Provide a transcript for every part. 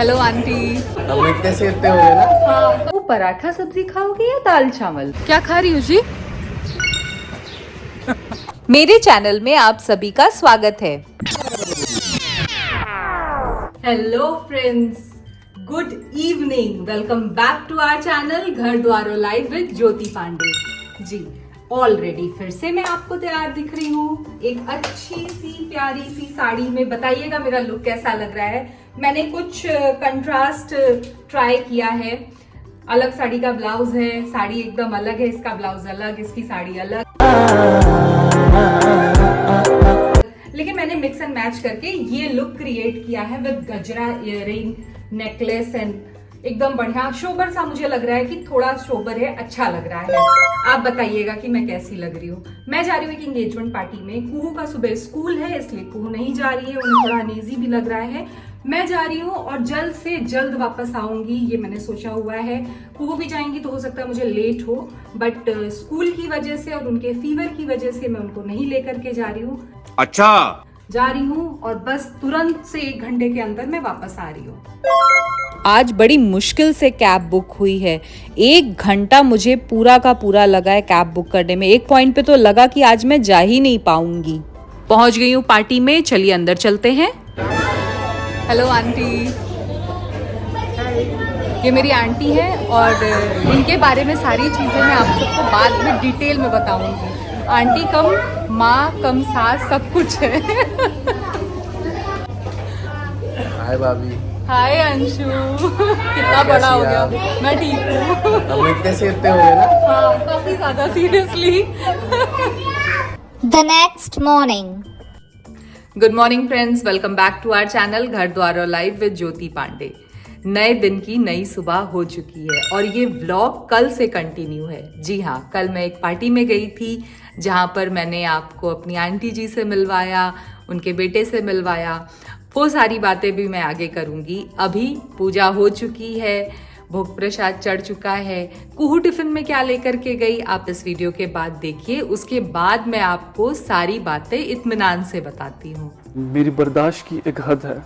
Hello aunty. हम इतने से इतने हो गए ना। हाँ, वो पराठा सब्जी खाओगे या दाल चावल? क्या खा रही हो जी? मेरे चैनल में आप सभी का स्वागत है। Hello friends, good evening. Welcome back to our channel घर द्वारो live with Jyoti Pandey ji. Already फिर से मैं आपको तैयार दिख रही हूँ एक अच्छी सी प्यारी सी साड़ी में। बताइएगा मेरा लुक कैसा लग रहा है। मैंने कुछ कंट्रास्ट ट्राई किया है। अलग साड़ी का ब्लाउज है, साड़ी एकदम अलग है, इसका ब्लाउज अलग, इसकी साड़ी अलग, लेकिन मैंने मिक्स एंड मैच करके ये लुक क्रिएट किया है विद गजरा, इयररिंग, नेकलेस एंड एकदम बढ़िया शोबर सा मुझे लग रहा है कि थोड़ा शोबर है, अच्छा लग रहा है। आप बताइएगा कि मैं कैसी लग रही हूँ। मैं जा रही हूँ एक एंगेजमेंट पार्टी में। कुहू का सुबह स्कूल है इसलिए कुहू नहीं जा रही है, उन्हें थोड़ा अनईजी भी लग रहा है। मैं जा रही हूँ और जल्द से जल्द वापस आऊंगी, ये मैंने सोचा हुआ है। कुहू भी जाएंगी तो हो सकता है मुझे लेट हो, बट स्कूल की वजह से और उनके फीवर की वजह से मैं उनको नहीं लेकर के जा रही हूँ। अच्छा, जा रही हूँ और बस तुरंत से 1 घंटे के अंदर मैं वापस आ रही हूँ। आज बड़ी मुश्किल से कैब बुक हुई है। 1 घंटा मुझे पूरा का पूरा लगा है कैब बुक करने में। एक पॉइंट पे तो लगा कि आज मैं जा ही नहीं पाऊंगी। पहुंच गई हूँ पार्टी में, चलिए अंदर चलते हैं। Hello aunty. ये मेरी आंटी है और इनके बारे में सारी चीजें मैं आप सबको बाद में डिटेल में बताऊंगी। आंटी कम माँ कम सास सब कुछ है। हाय भाभी। हाय अंशु। कितना बड़ा हो गया। मैं ठीक हूँ। हम इतने से इतने हो गए ना। हाँ, काफी ज्यादा seriously. The next morning. Good morning friends, welcome back to our channel घर द्वारो लाइव विद ज्योति पांडे। नए दिन की नई सुबह हो चुकी है और ये व्लॉग कल से कंटिन्यू है। जी हाँ, कल मैं एक पार्टी में गई थी जहाँ पर मैंने आपको अपनी आंटी जी से मिलवाया, उनके बेटे से मिलवाया। वो सारी बातें भी मैं आगे करूँगी। अभी पूजा हो चुकी है, भोग प्रसाद चढ़ चुका है। कुहू टिफिन में क्या लेकर के गई आप इस वीडियो के बाद देखिए। उसके बाद मैं आपको सारी बातें इत्मीनान से बताती हूँ। मेरी बर्दाश्त की एक हद है।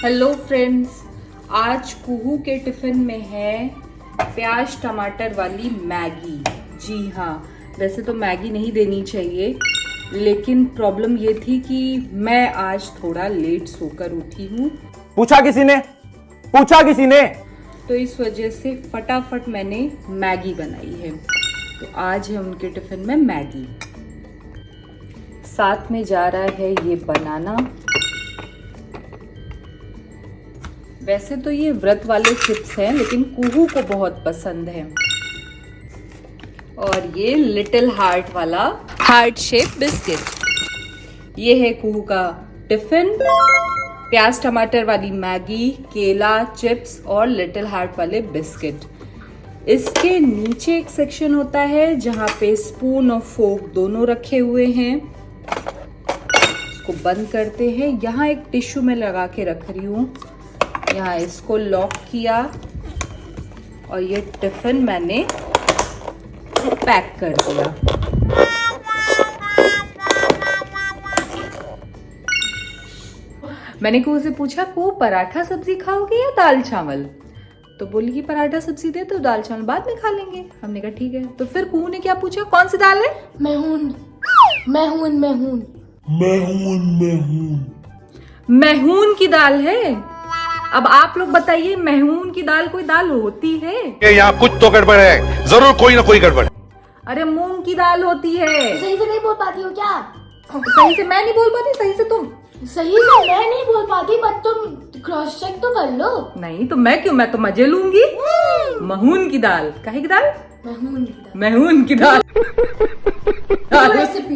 हेलो फ्रेंड्स, आज कुहू के टिफिन में है प्याज टमाटर वाली मैगी। जी हाँ, वैसे तो मैगी नहीं देनी चाहिए, लेकिन प्रॉब्लम ये थी कि मैं आज थोड़ा लेट सोकर उठी हूँ। पूछा किसी ने? तो इस वजह से फटाफट मैंने मैगी बनाई है। तो आज है उनके टिफिन में मैगी, साथ में जा रहा है ये बनाना। वैसे तो ये व्रत वाले चिप्स हैं, लेकिन कुहू को बहुत पसंद है। और ये लिटिल हार्ट वाला हार्ट शेप बिस्किट। ये है कुहू का टिफिन। प्याज टमाटर वाली मैगी, केला, चिप्स और लिटिल हार्ट वाले बिस्किट। इसके नीचे एक सेक्शन होता है जहाँ पे स्पून और फोर्क दोनों रखे हुए हैं। इसको बंद करते हैं। यहाँ एक टिश्यू में लगा के रख रही हूँ। यहाँ इसको लॉक किया और ये टिफिन मैंने पैक कर दिया। मैंने कुहू से पूछा, कुहू पराठा सब्जी खाओगे या दाल चावल? तो बोली कि पराठा सब्जी दे तो दाल चावल बाद में खा लेंगे। हमने कहा ठीक है। तो फिर कुहू ने क्या पूछा, कौन सी दाल है? Mehun. महून की दाल है। अब आप लोग बताइए, महून की दाल कोई दाल होती है? यहाँ कुछ तो गड़बड़ है, जरूर कोई ना कोई गड़बड़। अरे मूंग की दाल होती है। सही से नहीं बोल पाती हो क्या? सही से मैं नहीं बोल पाती, सही से तुम। सही से मैं नहीं बोल पाती, बट तुम क्रॉस चेक तो कर लो। नहीं तो मैं क्यों, मैं तो मजे लूंगी। महून की दाल, काहे की दाल? महून की दाल। महून की दाल। रेसिपी।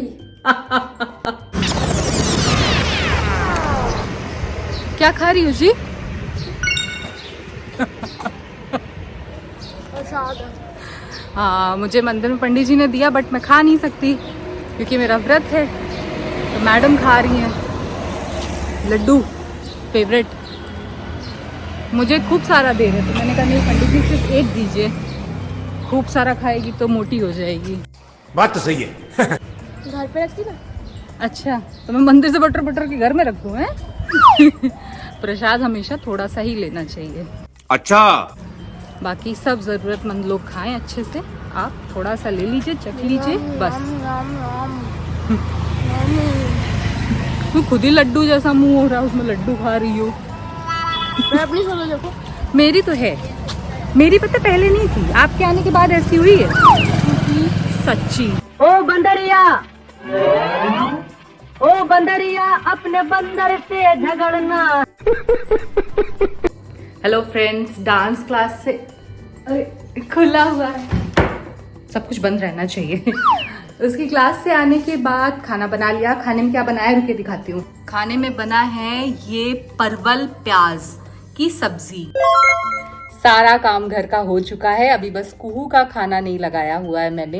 क्या खा रही हो जी? हाँ, मुझे मंदिर में पंडित जी ने दिया, बट मैं खा नहीं सकती क्योंकि मेरा व्रत है। तो मैडम खा रही हैं लड्डू, फेवरेट। मुझे खूब सारा दे रहे, तो मैंने कहा नहीं पंडित जी सिर्फ एक दीजिए, खूब सारा खाएगी तो मोटी हो जाएगी। बात तो सही है। घर पे रखती ना। अच्छा, तो मैं मंदिर से बटर बटर के घर में रखूँ हैं? प्रसाद हमेशा थोड़ा सा ही लेना चाहिए। अच्छा, बाकी सब जरूरतमंद लोग खाएं अच्छे से, आप थोड़ा सा ले लीजिए, चख लीजिए बस। तू खुद ही लड्डू जैसा मुंह हो रहा है, उसमें लड्डू खा रही हो। मैं अपनी सोलो देखो। मेरी तो है, मेरी पता पहले नहीं थी, आपके आने के बाद ऐसी हुई है सच्ची। ओ बंदरिया अपने बंदर से झगड़ना। हेलो फ्रेंड्स, डांस क्लास से अरे खुला हुआ है, सब कुछ बंद रहना चाहिए। उसकी क्लास से आने के बाद खाना बना लिया। खाने में क्या बनाया रुके दिखाती हूँ। खाने में बना है ये परवल प्याज की सब्जी। सारा काम घर का हो चुका है, अभी बस कुहू का खाना नहीं लगाया हुआ है मैंने।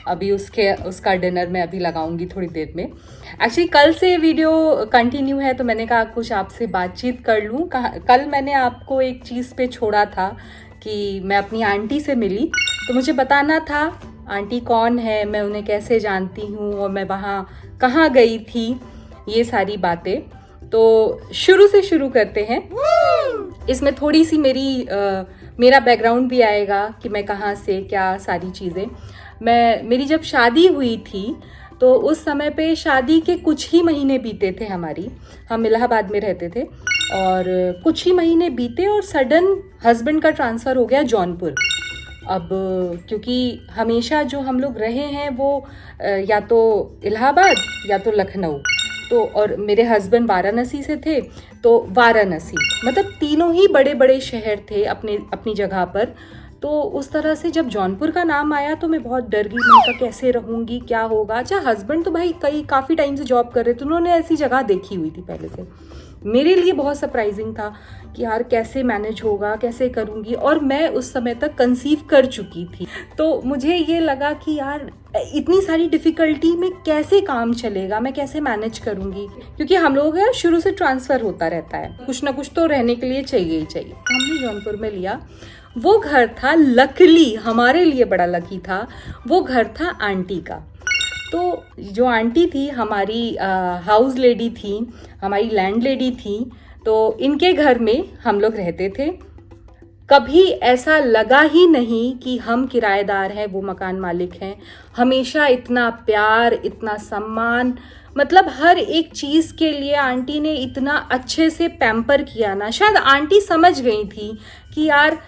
अभी उसका डिनर मैं अभी लगाऊंगी थोड़ी देर में। एक्चुअली कल से वीडियो कंटिन्यू है, तो मैंने कहा कुछ आपसे बातचीत कर लूँ। कल मैंने आपको एक चीज़ पे छोड़ा था कि मैं अपनी आंटी से मिली, तो मुझे बताना था आंटी कौन है, मैं उन्हें कैसे जानती हूँ और मैं वहाँ कहाँ गई थी, ये सारी बातें। तो शुरू से शुरू करते हैं। इसमें थोड़ी सी मेरा बैकग्राउंड भी आएगा कि मैं कहाँ से, क्या सारी चीज़ें। मेरी जब शादी हुई थी तो उस समय पे शादी के कुछ ही महीने बीते थे हम इलाहाबाद में रहते थे, और कुछ ही महीने बीते और सडन हस्बैंड का ट्रांसफ़र हो गया जौनपुर। अब क्योंकि हमेशा जो हम लोग रहे हैं वो या तो इलाहाबाद या तो लखनऊ, तो और मेरे हस्बैंड वाराणसी से थे, तो वाराणसी मतलब तीनों ही बड़े बड़े शहर थे अपनी जगह पर। तो उस तरह से जब जौनपुर का नाम आया तो मैं बहुत डर गई। मैंने कहा कैसे रहूँगी, क्या होगा। अच्छा, हस्बैंड तो भाई काफ़ी टाइम से जॉब कर रहे थे, उन्होंने ऐसी जगह देखी हुई थी पहले से। मेरे लिए बहुत सरप्राइजिंग था कि यार कैसे मैनेज होगा, कैसे करूँगी। और मैं उस समय तक कंसीव कर चुकी थी, तो मुझे ये लगा कि यार इतनी सारी डिफ़िकल्टी में कैसे काम चलेगा, मैं कैसे मैनेज करूँगी, क्योंकि हम लोग का शुरू से ट्रांसफ़र होता रहता है, कुछ ना कुछ तो रहने के लिए चाहिए ही चाहिए। हमने जौनपुर में लिया। वो घर था, लकीली हमारे लिए बड़ा लकी था, वो घर था आंटी का। तो जो आंटी थी हमारी हाउस लेडी थी, हमारी लैंड लेडी थी, तो इनके घर में हम लोग रहते थे। कभी ऐसा लगा ही नहीं कि हम किराएदार हैं, वो मकान मालिक हैं। हमेशा इतना प्यार, इतना सम्मान, मतलब हर एक चीज़ के लिए आंटी ने इतना अच्छे से पैम्पर किया ना। शायद आंटी समझ गई थी कि यार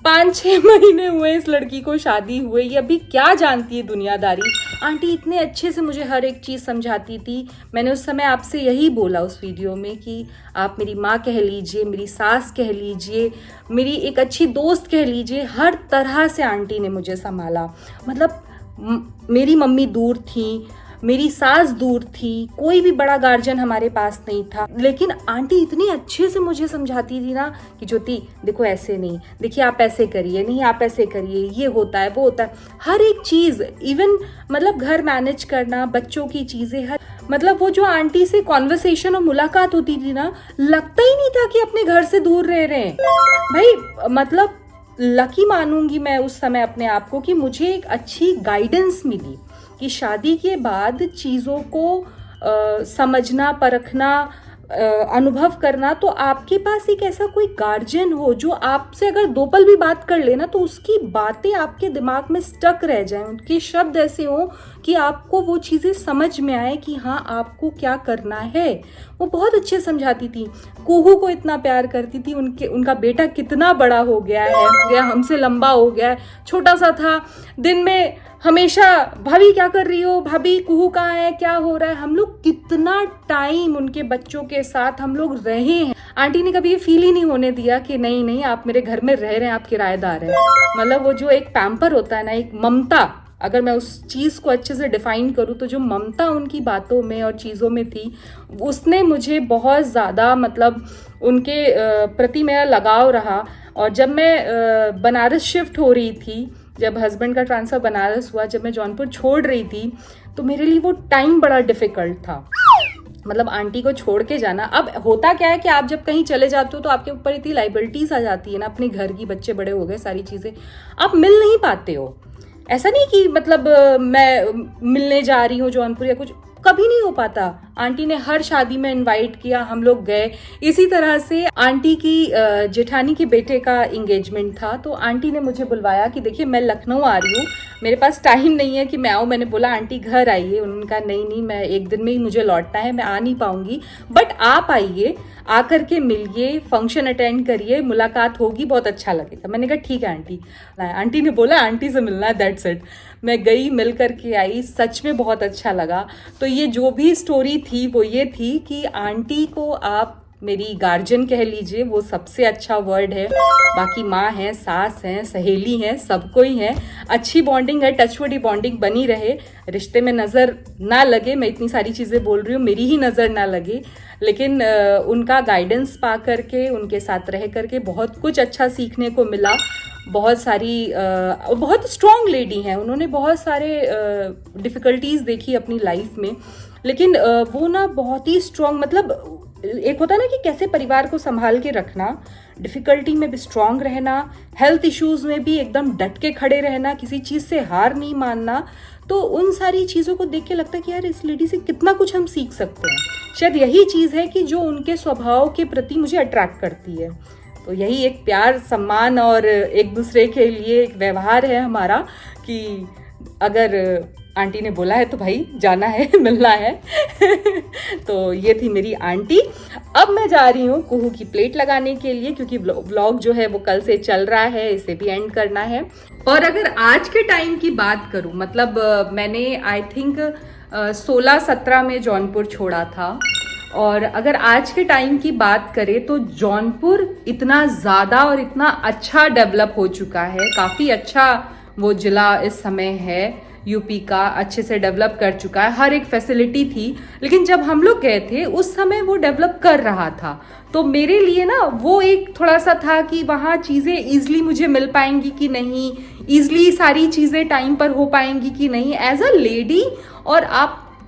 5-6 महीने हुए इस लड़की को शादी हुए, ये अभी क्या जानती है दुनियादारी। आंटी इतने अच्छे से मुझे हर एक चीज़ समझाती थी। मैंने उस समय आपसे यही बोला उस वीडियो में कि आप मेरी माँ कह लीजिए, मेरी सास कह लीजिए, मेरी एक अच्छी दोस्त कह लीजिए, हर तरह से आंटी ने मुझे संभाला। मतलब मेरी मम्मी दूर थी, मेरी सास दूर थी, कोई भी बड़ा गार्जियन हमारे पास नहीं था, लेकिन आंटी इतनी अच्छे से मुझे समझाती थी ना कि ज्योति देखो ऐसे नहीं, देखिए आप ऐसे करिए, नहीं आप ऐसे करिए, ये होता है वो होता है, हर एक चीज़। इवन मतलब घर मैनेज करना, बच्चों की चीज़ें, हर मतलब वो जो आंटी से कॉन्वर्सेशन और मुलाकात होती थी ना, लगता ही नहीं था कि अपने घर से दूर रह रहे हैं भाई। मतलब लकी मानूंगी मैं उस समय अपने आप को कि मुझे एक अच्छी गाइडेंस मिली कि शादी के बाद चीज़ों को समझना, परखना, अनुभव करना, तो आपके पास एक ऐसा कोई गार्जियन हो जो आपसे अगर 2 पल भी बात कर लेना तो उसकी बातें आपके दिमाग में स्टक रह जाएं, उनके शब्द ऐसे हों कि आपको वो चीज़ें समझ में आए कि हाँ आपको क्या करना है। वो बहुत अच्छे समझाती थी। कुहू को इतना प्यार करती थी। उनका बेटा कितना बड़ा हो गया है, हमसे लंबा हो गया है, छोटा सा था। दिन में हमेशा भाभी क्या कर रही हो, भाभी कुहू कहाँ है, क्या हो रहा है। हम लोग कितना टाइम उनके बच्चों के साथ हम लोग रहे हैं। आंटी ने कभी ये फील ही नहीं होने दिया कि नहीं नहीं आप मेरे घर में रह रहे हैं, आप किराएदार हैं। मतलब वो जो एक पैम्पर होता है ना, एक ममता, अगर मैं उस चीज़ को अच्छे से डिफाइन करूँ तो जो ममता उनकी बातों में और चीज़ों में थी, उसने मुझे बहुत ज़्यादा मतलब उनके प्रति मेरा लगाव रहा। और जब मैं बनारस शिफ्ट हो रही थी, जब हस्बैंड का ट्रांसफ़र बनारस हुआ, जब मैं जौनपुर छोड़ रही थी, तो मेरे लिए वो टाइम बड़ा डिफ़िकल्ट था। मतलब आंटी को छोड़ के जाना। अब होता क्या है कि आप जब कहीं चले जाते हो तो आपके ऊपर इतनी लाइबिलिटीज़ आ जाती है ना, अपने घर की, बच्चे बड़े हो गए, सारी चीज़ें, आप मिल नहीं पाते हो। ऐसा नहीं कि मतलब मैं मिलने जा रही हूँ जौनपुर या कुछ, कभी नहीं हो पाता। आंटी ने हर शादी में इनवाइट किया, हम लोग गए। इसी तरह से आंटी की जेठानी के बेटे का एंगेजमेंट था, तो आंटी ने मुझे बुलवाया कि देखिए मैं लखनऊ आ रही हूँ, मेरे पास टाइम नहीं है कि मैं आऊँ। मैंने बोला आंटी घर आइए। उन्होंने कहा नहीं मैं एक दिन में ही मुझे लौटना है, मैं आ नहीं पाऊंगी, बट आप आइए, आकर के मिलिए, फंक्शन अटेंड करिए, मुलाकात होगी, बहुत अच्छा लगेगा। मैंने कहा ठीक है आंटी। आंटी ने बोला आंटी से मिलना है, दैट्स इट। मैं गई, मिल करके आई, सच में बहुत अच्छा लगा। तो ये जो भी स्टोरी थी वो ये थी कि आंटी को आप मेरी गार्जियन कह लीजिए, वो सबसे अच्छा वर्ड है। बाकी माँ है, सास हैं, सहेली हैं, सब कोई है। अच्छी बॉन्डिंग है, टचवुड बॉन्डिंग बनी रहे, रिश्ते में नज़र ना लगे। मैं इतनी सारी चीज़ें बोल रही हूँ, मेरी ही नज़र ना लगे, लेकिन उनका गाइडेंस पा करके, उनके साथ रह करके बहुत कुछ अच्छा सीखने को मिला। बहुत सारी बहुत स्ट्रॉन्ग लेडी हैं, उन्होंने बहुत सारे डिफ़िकल्टीज़ देखी अपनी लाइफ में, लेकिन वो ना बहुत ही स्ट्रॉन्ग, मतलब एक होता ना कि कैसे परिवार को संभाल के रखना, डिफ़िकल्टी में भी स्ट्रॉन्ग रहना, हेल्थ इश्यूज़ में भी एकदम डट के खड़े रहना, किसी चीज़ से हार नहीं मानना। तो उन सारी चीज़ों को देख के लगता है कि यार इस लेडी से कितना कुछ हम सीख सकते हैं। शायद यही चीज़ है कि जो उनके स्वभाव के प्रति मुझे अट्रैक्ट करती है। तो यही एक प्यार, सम्मान और एक दूसरे के लिए एक व्यवहार है हमारा कि अगर आंटी ने बोला है तो भाई जाना है, मिलना है। तो ये थी मेरी आंटी। अब मैं जा रही हूँ कुहू की प्लेट लगाने के लिए, क्योंकि व्लॉग जो है वो कल से चल रहा है, इसे भी एंड करना है। और अगर आज के टाइम की बात करूँ, मतलब मैंने आई थिंक 16-17 में जौनपुर छोड़ा था, और अगर आज के टाइम की बात करें तो जौनपुर इतना ज़्यादा और इतना अच्छा डेवलप हो चुका है। काफ़ी अच्छा वो ज़िला इस समय है, यूपी का अच्छे से डेवलप कर चुका है। हर एक फैसिलिटी थी, लेकिन जब हम लोग गए थे उस समय वो डेवलप कर रहा था। तो मेरे लिए ना वो एक थोड़ा सा था कि वहाँ चीज़ें ईजिली मुझे मिल पाएंगी कि नहीं, ईजिली सारी चीज़ें टाइम पर हो पाएंगी कि नहीं। एज अ लेडी, और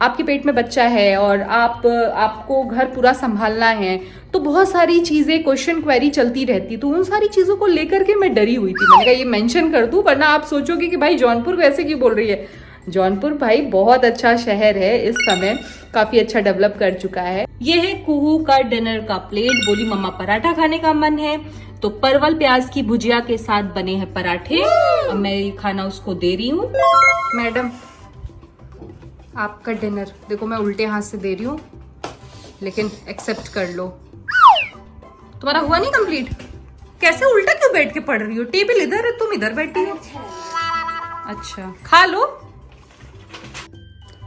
आपके पेट में बच्चा है और आपको घर पूरा संभालना है, तो बहुत सारी चीज़ें क्वेश्चन क्वेरी चलती रहती। तो उन सारी चीज़ों को लेकर के मैं डरी हुई थी। मैंने कहा ये मेंशन कर दूं, वरना आप सोचोगे कि भाई जौनपुर को ऐसे क्यों बोल रही है। जौनपुर भाई बहुत अच्छा शहर है, इस समय काफ़ी अच्छा डेवलप कर चुका है। ये है कुहू का डिनर का प्लेट। बोली मम्मा पराठा खाने का मन है, तो परवल प्याज की भुजिया के साथ बने हैं पराठे। अब मैं ये खाना उसको दे रही हूँ। मैडम आपका डिनर देखो, मैं उल्टे हाथ से दे रही हूँ, लेकिन एक्सेप्ट कर लो। तुम्हारा हुआ नहीं कंप्लीट? कैसे उल्टा क्यों बैठ के पढ़ रही हो? टेबल इधर है, तुम इधर बैठी हो। अच्छा खा लो।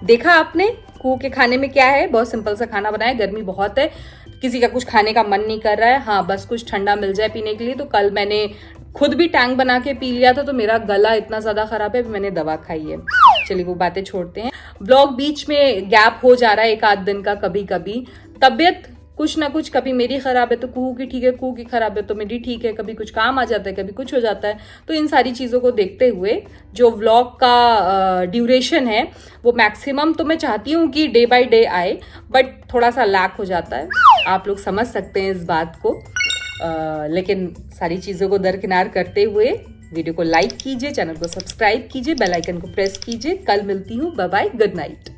देखा आपने कुहू के खाने में क्या है? बहुत सिंपल सा खाना बनाया। गर्मी बहुत है, किसी का कुछ खाने का मन नहीं कर रहा है। हाँ बस कुछ ठंडा मिल जाए पीने के लिए। तो कल मैंने खुद भी टैंक बना के पी लिया था, तो मेरा गला इतना ज्यादा खराब है, मैंने दवा खाई है। चलिए वो बातें छोड़ते हैं। ब्लॉग बीच में गैप हो जा रहा है एक आध दिन का। कभी कभी तबीयत कुछ ना कुछ, कभी मेरी खराब है तो कुहू की ठीक है, कुहू की खराब है तो मेरी ठीक है, कभी कुछ काम आ जाता है, कभी कुछ हो जाता है। तो इन सारी चीज़ों को देखते हुए जो व्लॉग का ड्यूरेशन है वो मैक्सिमम तो मैं चाहती हूँ कि डे बाय डे आए, बट थोड़ा सा लैक हो जाता है। आप लोग समझ सकते हैं इस बात को। लेकिन सारी चीज़ों को दरकिनार करते हुए वीडियो को लाइक कीजिए, चैनल को सब्सक्राइब कीजिए, बेल आइकन को प्रेस कीजिए। कल मिलती हूँ, बाय बाय, गुड नाइट।